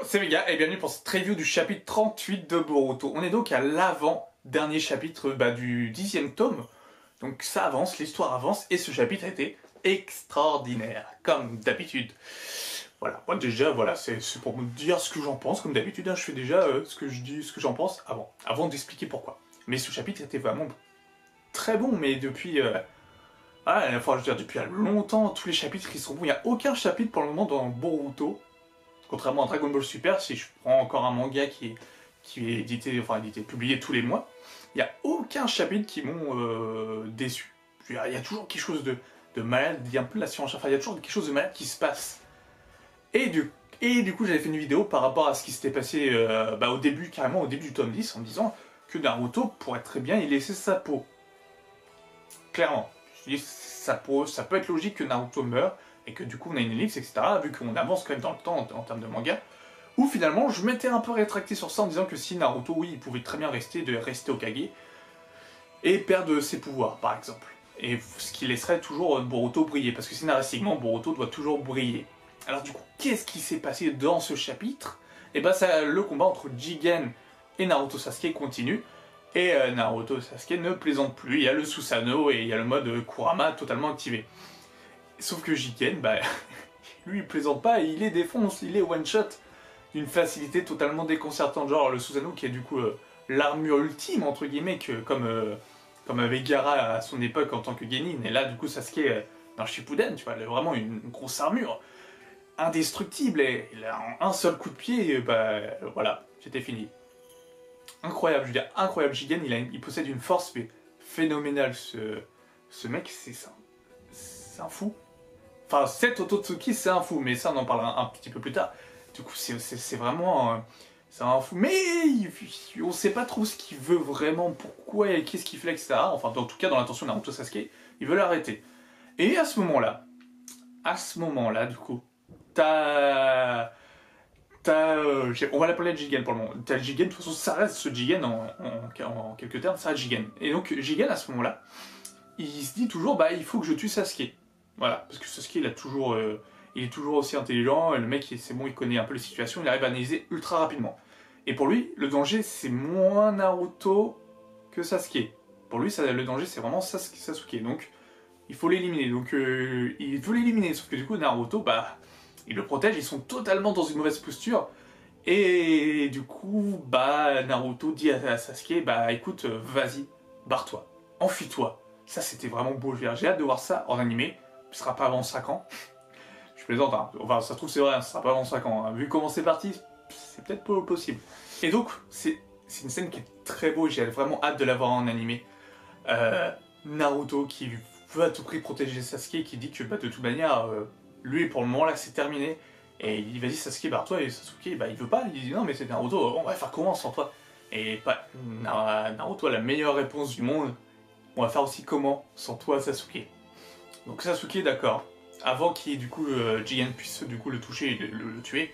c'est Vega et bienvenue pour cette review du chapitre 38 de Boruto. On est donc à l'avant-dernier chapitre du 10e tome. Donc ça avance, l'histoire avance et ce chapitre a été extraordinaire, comme d'habitude. Voilà, moi déjà, voilà, c'est pour me dire ce que j'en pense, comme d'habitude, hein, je fais déjà ce que je dis, ce que j'en pense avant d'expliquer pourquoi. Mais ce chapitre était vraiment très bon, mais depuis... enfin, je veux dire, depuis longtemps, tous les chapitres qui sont bons, il n'y a aucun chapitre pour le moment dans Boruto. Contrairement à Dragon Ball Super, si je prends encore un manga qui est édité, publié tous les mois, il n'y a aucun chapitre qui m'ont déçu. Il y a toujours quelque chose de malade, il y a un peu de la science, enfin il y a toujours quelque chose de malade qui se passe. Et du coup j'avais fait une vidéo par rapport à ce qui s'était passé au début, carrément au début du tome 10, en me disant que Naruto pourrait très bien y laisser sa peau. Clairement. Je dis, sa peau, ça peut être logique que Naruto meure, et que du coup on a une ellipse, etc., vu qu'on avance quand même dans le temps en termes de manga, où finalement je m'étais un peu rétracté sur ça en disant que si Naruto, oui, il pouvait très bien rester Hokage, et perdre ses pouvoirs, par exemple. Et ce qui laisserait toujours Boruto briller, parce que scénaristiquement, Boruto doit toujours briller. Alors du coup, qu'est-ce qui s'est passé dans ce chapitre? Et ben le combat entre Jigen et Naruto Sasuke continue, et Naruto Sasuke ne plaisante plus, il y a le Susanoo et il y a le mode Kurama totalement activé. Sauf que Jigen, lui il plaisante pas, il les défonce, il les one-shot d'une facilité totalement déconcertante. Genre le Susanoo qui est du coup l'armure ultime, entre guillemets, comme avait Gaara à son époque en tant que Genin. Et là du coup Sasuke dans Shippuden, tu vois, il a vraiment une grosse armure, indestructible, et il a un seul coup de pied, voilà, c'était fini. Incroyable, je veux dire, incroyable. Jigen, il possède une force phénoménale, ce mec, c'est un fou. Enfin, cet Otsutsuki, c'est un fou, mais ça, on en parlera un petit peu plus tard. Du coup, c'est vraiment... c'est un fou. Mais on sait pas trop ce qu'il veut vraiment, pourquoi, et qu'est-ce qu'il fait, etc. Enfin, en tout cas, dans l'intention de Naruto Sasuke, il veut l'arrêter. Et à ce moment-là, du coup, on va l'appeler Jigen pour le moment. T'as Jigen, de toute façon, ça reste ce Jigen en quelques termes, ça reste Jigen. Et donc, Jigen, à ce moment-là, il se dit toujours, il faut que je tue Sasuke. Voilà, parce que Sasuke, il est toujours aussi intelligent, le mec, c'est bon, il connaît un peu les situations, il arrive à analyser ultra rapidement. Et pour lui, le danger, c'est moins Naruto que Sasuke. Pour lui, le danger, c'est vraiment Sasuke. Donc, il faut l'éliminer. Donc, il veut l'éliminer, sauf que du coup, Naruto, il le protège, ils sont totalement dans une mauvaise posture. Et du coup, Naruto dit à Sasuke, écoute, vas-y, barre-toi, enfuis-toi. Ça, c'était vraiment beau, j'ai hâte de voir ça en animé. Ce sera pas avant 5 ans. Je plaisante, hein. Enfin, ça se trouve, c'est vrai, ça sera pas avant 5 ans. Hein. Vu comment c'est parti, c'est peut-être pas possible. Et donc, c'est une scène qui est très beau, j'ai vraiment hâte de la voir en animé. Naruto qui veut à tout prix protéger Sasuke, qui dit que de toute manière, lui, pour le moment, là, c'est terminé. Et il dit, vas-y, Sasuke, barre-toi. Et Sasuke, il veut pas. Il dit, non, mais c'est Naruto, on va faire comment sans toi? Et Naruto a la meilleure réponse du monde. On va faire aussi comment sans toi, Sasuke. Donc Sasuke, d'accord. Avant qu'il, du coup, Jigen puisse du coup le toucher et le tuer,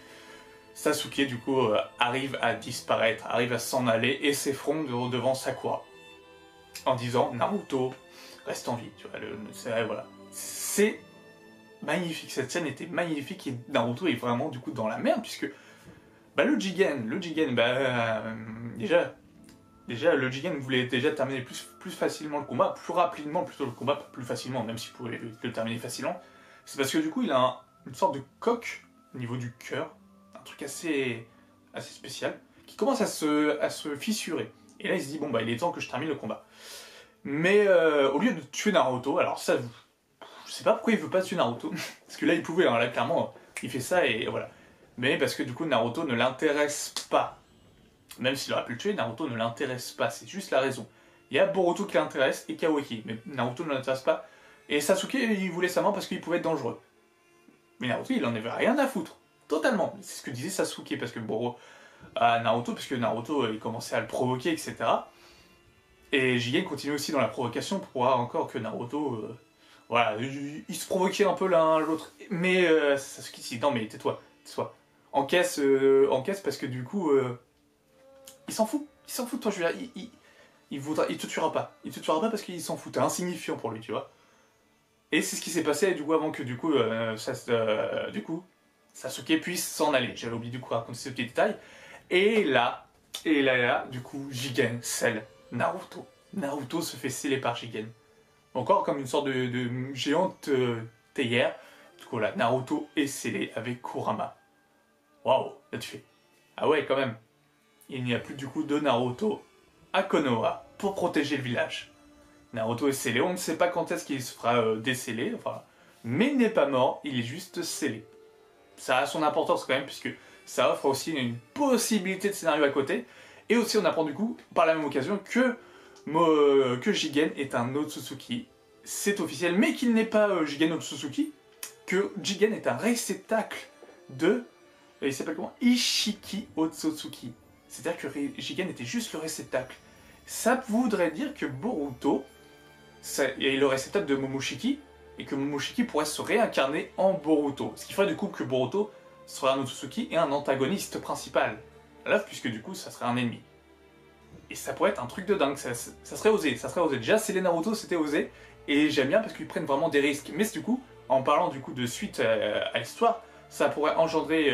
Sasuke, du coup, arrive à disparaître, arrive à s'en aller et s'effondre devant Sakura. En disant, Naruto, reste en vie. Tu vois, voilà. C'est magnifique, cette scène était magnifique et Naruto est vraiment du coup dans la merde puisque le Jigen, déjà le Jigen voulait déjà terminer plus facilement le combat, plus rapidement plutôt le combat, plus facilement, même s'il pouvait le terminer facilement. C'est parce que du coup il a une sorte de coque au niveau du cœur, un truc assez spécial, qui commence à se fissurer. Et là il se dit bon il est temps que je termine le combat. Mais au lieu de tuer Naruto, alors ça je sais pas pourquoi il veut pas tuer Naruto, parce que là il pouvait, hein, là clairement il fait ça et voilà. Mais parce que du coup Naruto ne l'intéresse pas. Même s'il aurait pu le tuer, Naruto ne l'intéresse pas, c'est juste la raison. Il y a Boruto qui l'intéresse et Kawaki, mais Naruto ne l'intéresse pas. Et Sasuke il voulait sa mort parce qu'il pouvait être dangereux. Mais Naruto il en avait rien à foutre, totalement. C'est ce que disait Sasuke, parce que Naruto il commençait à le provoquer, etc. Et Jigen continue aussi dans la provocation pour voir encore que Naruto... voilà, ils se provoquaient un peu l'un l'autre. Mais Sasuke dit non mais tais-toi. Encaisse parce que du coup, il s'en fout de toi, je veux dire, il te tuera pas. Il te tuera pas parce qu'il s'en fout, t'es insignifiant pour lui, tu vois. Et c'est ce qui s'est passé du coup avant que du coup, Sasuke puisse s'en aller. J'avais oublié du coup de raconter ce petit détail. Et là, du coup, Jigen scelle Naruto. Naruto se fait sceller par Jigen. Encore comme une sorte de géante théière. Du coup, là, Naruto est scellé avec Kurama. Waouh, là tu fais. Ah ouais, quand même. Il n'y a plus du coup de Naruto à Konoha pour protéger le village. Naruto est scellé, on ne sait pas quand est-ce qu'il se fera déceler, enfin, mais il n'est pas mort, il est juste scellé. Ça a son importance quand même, puisque ça offre aussi une possibilité de scénario à côté, et aussi on apprend du coup, par la même occasion, que Jigen est un Otsutsuki. C'est officiel, mais qu'il n'est pas Jigen Otsutsuki, que Jigen est un réceptacle de... il s'appelle comment? Ishiki Otsutsuki. C'est-à-dire que Jigen était juste le réceptacle. Ça voudrait dire que Boruto est le réceptacle de Momoshiki, et que Momoshiki pourrait se réincarner en Boruto. Ce qui ferait du coup que Boruto serait un Otsutsuki et un antagoniste principal. Là, puisque du coup, ça serait un ennemi. Et ça pourrait être un truc de dingue, ça serait osé, ça serait osé. Déjà, c'est les Naruto, c'était osé, et j'aime bien parce qu'ils prennent vraiment des risques. Mais du coup, en parlant du coup de suite à l'histoire, ça pourrait engendrer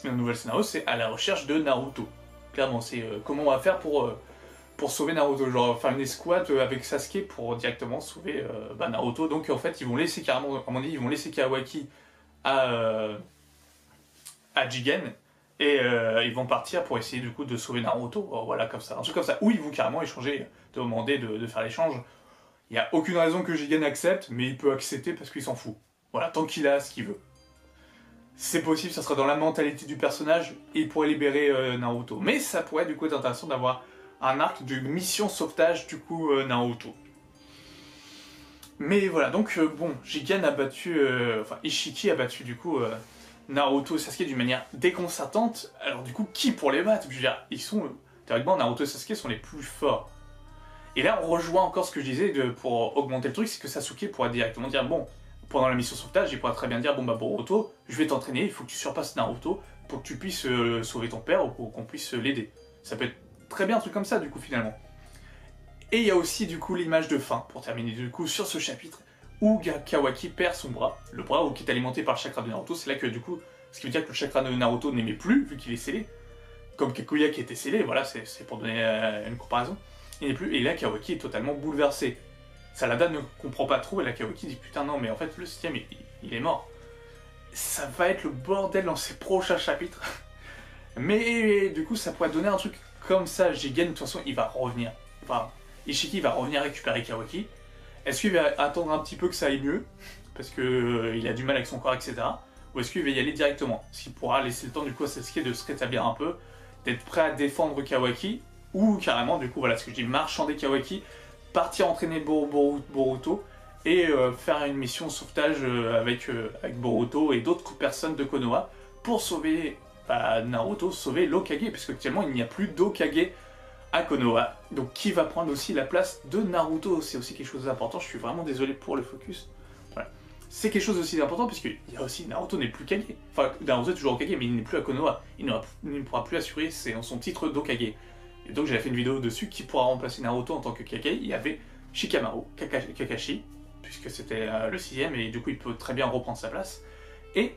un nouvel scénario, c'est à la recherche de Naruto. Clairement, c'est comment on va faire pour sauver Naruto, genre faire une escouade avec Sasuke pour directement sauver Naruto. Donc en fait, ils vont laisser carrément, à mon avis, ils vont laisser Kawaki à Jigen, et ils vont partir pour essayer du coup de sauver Naruto, voilà, comme ça, un truc comme ça, ou ils vont carrément échanger, demander de faire l'échange. Il n'y a aucune raison que Jigen accepte, mais il peut accepter parce qu'il s'en fout. Voilà, tant qu'il a ce qu'il veut. C'est possible, ça sera dans la mentalité du personnage, et il pourrait libérer Naruto. Mais ça pourrait du coup être intéressant d'avoir un arc de mission sauvetage du coup Naruto. Mais voilà, donc bon, Jigen a battu, enfin Ishiki a battu du coup Naruto et Sasuke d'une manière déconcertante. Alors du coup, qui pour les battre? Je veux dire, ils sont, théoriquement, Naruto et Sasuke sont les plus forts. Et là, on rejoint encore ce que je disais pour augmenter le truc, c'est que Sasuke pourra directement dire, bon, pendant la mission sauvetage, il pourra très bien dire, bon bah Boruto, je vais t'entraîner, il faut que tu surpasses Naruto pour que tu puisses sauver ton père ou pour qu'on puisse l'aider. Ça peut être très bien un truc comme ça, du coup, finalement. Et il y a aussi, du coup, l'image de fin, pour terminer, du coup, sur ce chapitre, où Kawaki perd son bras, le bras qui est alimenté par le chakra de Naruto. C'est là que, du coup, ce qui veut dire que le chakra de Naruto n'aimait plus, vu qu'il est scellé, comme Kekuya qui était scellé, voilà, c'est pour donner une comparaison. Il n'est plus, et là, Kawaki est totalement bouleversé. Salada ne comprend pas trop, et là, Kawaki dit, putain, non, mais en fait, le système, il est mort. Ça va être le bordel dans ses prochains chapitres. Mais, du coup, ça pourrait donner un truc comme ça. Jigen, de toute façon, il va revenir. Enfin, Ishiki va revenir récupérer Kawaki. Est-ce qu'il va attendre un petit peu que ça aille mieux, parce qu'il a du mal avec son corps, etc. Ou est-ce qu'il va y aller directement? Ce qui pourra laisser le temps du coup à Sasuke de se rétablir un peu, d'être prêt à défendre Kawaki, ou carrément, du coup, voilà ce que je dis, marchander Kawaki, partir entraîner Boruto, et faire une mission sauvetage avec Boruto et d'autres personnes de Konoha, pour sauver Naruto, sauver l'Hokage, puisque actuellement il n'y a plus d'Hokage à Konoha, donc qui va prendre aussi la place de Naruto. C'est aussi quelque chose d'important, je suis vraiment désolé pour le focus. Voilà. C'est quelque chose aussi d'important, puisque il y a aussi Naruto n'est plus Kage. Enfin, Naruto est toujours Hokage, mais il n'est plus à Konoha. Il ne pourra plus assurer son titre d'Hokage. Et donc j'avais fait une vidéo dessus, qui pourra remplacer Naruto en tant que Kage. Il y avait Shikamaru, Kakashi, puisque c'était le 6ème, et du coup il peut très bien reprendre sa place. Et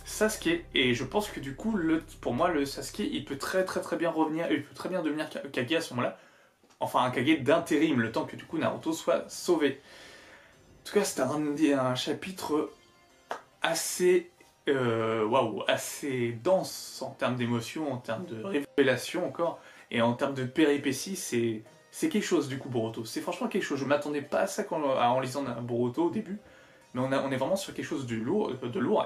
Sasuke, et je pense que du coup, pour moi, le Sasuke, il peut très bien revenir, il peut très bien devenir Kage à ce moment-là. Enfin, un Kage d'intérim, le temps que du coup Naruto soit sauvé. En tout cas, c'était un chapitre assez, assez dense en termes d'émotions, en termes de révélation encore, et en termes de péripéties, c'est quelque chose du coup Boruto. C'est franchement quelque chose, je m'attendais pas à ça en lisant Boruto au début. Mais on est vraiment sur quelque chose de lourd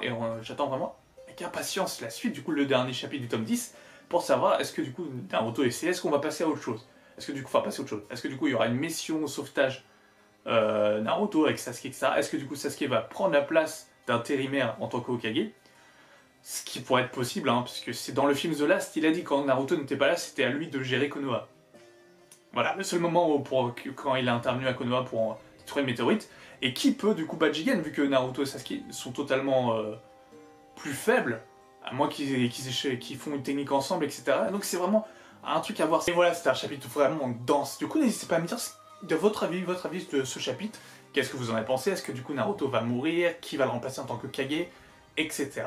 et j'attends vraiment avec impatience la suite, du coup le dernier chapitre du tome 10, pour savoir est-ce que du coup Naruto est-ce qu'on va passer à autre chose? Est-ce que du coup, est-ce que du coup il y aura une mission au sauvetage Naruto avec Sasuke, etc. Est-ce que du coup Sasuke va prendre la place d'intérimaire en tant qu'Hokage? Ce qui pourrait être possible, hein, parce que c'est dans le film The Last, il a dit que quand Naruto n'était pas là, c'était à lui de gérer Konoha. Voilà, le seul moment où quand il est intervenu à Konoha pour détruire une météorite. Et qui peut du coup battre Jigen, vu que Naruto et Sasuke sont totalement plus faibles, à moins qu'ils font une technique ensemble, etc. Donc c'est vraiment un truc à voir. Et voilà, c'était un chapitre vraiment dense. Du coup, n'hésitez pas à me dire de votre avis de ce chapitre. Qu'est-ce que vous en avez pensé? Est-ce que du coup Naruto va mourir? Qui va le remplacer en tant que Kage? Etc.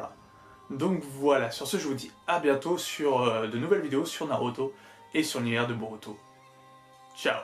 Donc voilà, sur ce je vous dis à bientôt sur de nouvelles vidéos sur Naruto et sur l'univers de Boruto. Ciao.